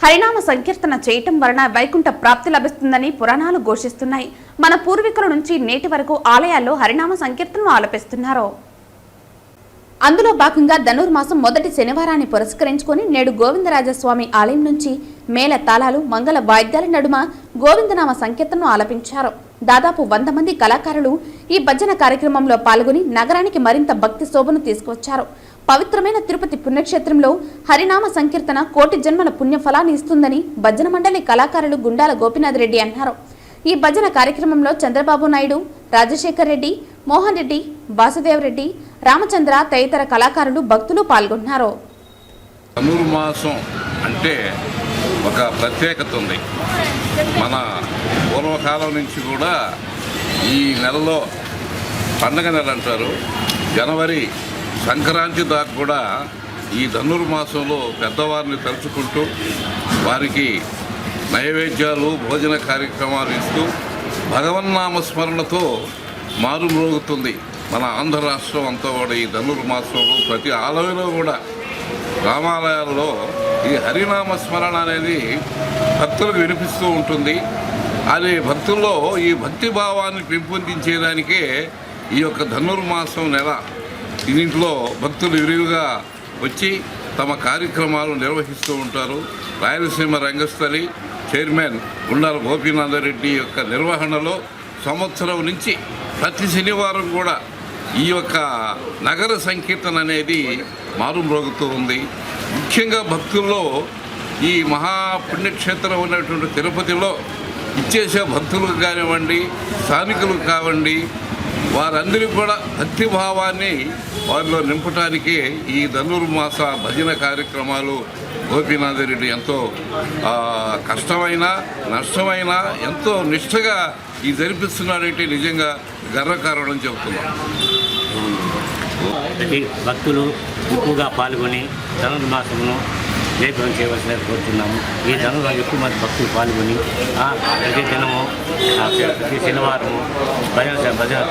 హరినామ సంకీర్తన చేయటం వలన వైకుంఠ ప్రాప్తి లభిస్తుందని పురాణాలు ఘోషిస్తున్నాయి. మన పూర్వీకుల నుంచి నేటి వరకు ఆలయాల్లో హరినామ సంకీర్తనను ఆలపిస్తున్నారు. అందులో భాగంగా ధనుర్మాసం మొదటి శనివారాన్ని పురస్కరించుకొని నేడు గోవిందరాజస్వామి ఆలయం నుంచి మేళ తాళాలు మంగళ వాయిద్యాల నడుమ గోవిందనామ సంకీర్తనను ఆలపించారు. దాదాపు 100 మంది కళాకారులు ఈ భజన కార్యక్రమంలో పాల్గొని నగరానికి మరింత భక్తి శోభను తీసుకువచ్చారు. పవిత్రమైన తిరుపతి పుణ్యక్షేత్రంలో హరినామ సంకీర్తన కోటి జన్మల పుణ్యఫలాన్ని ఇస్తుందని భజన మండలి కళాకారులు గుండాల గోపీనాథ్ రెడ్డి అన్నారు. ఈ భజన కార్యక్రమంలో చంద్రబాబు నాయుడు, రాజశేఖర్ రెడ్డి, మోహన్ రెడ్డి, వాసుదేవ్ రెడ్డి, రామచంద్ర తదితర కళాకారులు భక్తులు పాల్గొన్నారు. ధనుర్మాసం అంటే ఒక ప్రత్యేకత ఉంది. మన పూర్వకాలం నుంచి కూడా ఈ నెలలో పండగ నెల అంటారు. జనవరి సంక్రాంతి దాకా కూడా ఈ ధనుర్మాసంలో పెద్దవారిని తలుచుకుంటూ వారికి నైవేద్యాలు భోజన కార్యక్రమాలు ఇస్తూ భగవన్నామ స్మరణతో మారుమ్రోగుతుంది మన ఆంధ్ర రాష్ట్రం అంతా కూడా. ఈ ధనుర్మాసంలో ప్రతి ఆలయంలో కూడా రామాలయాల్లో ఈ హరినామ స్మరణ అనేది భక్తులకు వినిపిస్తూ ఉంటుంది. అది భక్తుల్లో ఈ భక్తి భావాన్ని పెంపొందించేదానికే ఈ యొక్క ధనుర్మాసం నెల. దీంట్లో భక్తులు విరివిగా వచ్చి తమ కార్యక్రమాలు నిర్వహిస్తూ ఉంటారు. రాయలసీమ రంగస్థలి చైర్మన్ గుండాల గోపీనాథ్ రెడ్డి యొక్క నిర్వహణలో సంవత్సరం నుంచి ప్రతి శనివారం కూడా ఈ యొక్క నగర సంకీర్తన అనేది మారుమ్రోగుతూ ఉంది. ముఖ్యంగా భక్తుల్లో ఈ మహాపుణ్యక్షేత్రం ఉన్నటువంటి తిరుపతిలో ఇచ్చేసే భక్తులకు కానివ్వండి, స్థానికులకు కావండి, వారందరికీ కూడా భక్తిభావాన్ని వారిలో నింపటానికి ఈ ధనుర్మాస భజన కార్యక్రమాలు గోపీనాథ్ రెడ్డి ఎంతో కష్టమైన నష్టమైన ఎంతో నిష్ఠగా ఈ జరిపిస్తున్నారంటే నిజంగా గర్వకారణం చెబుతున్నాం. భక్తులు ఎక్కువగా పాల్గొని ధనుర్మాసమును జయప్రదం చేయవలసిన కోరుతున్నాము. ఈ ధనుర్లో ఎక్కువ మంది భక్తులు పాల్గొని ప్రతి దినము ప్రతి శనివారము భజన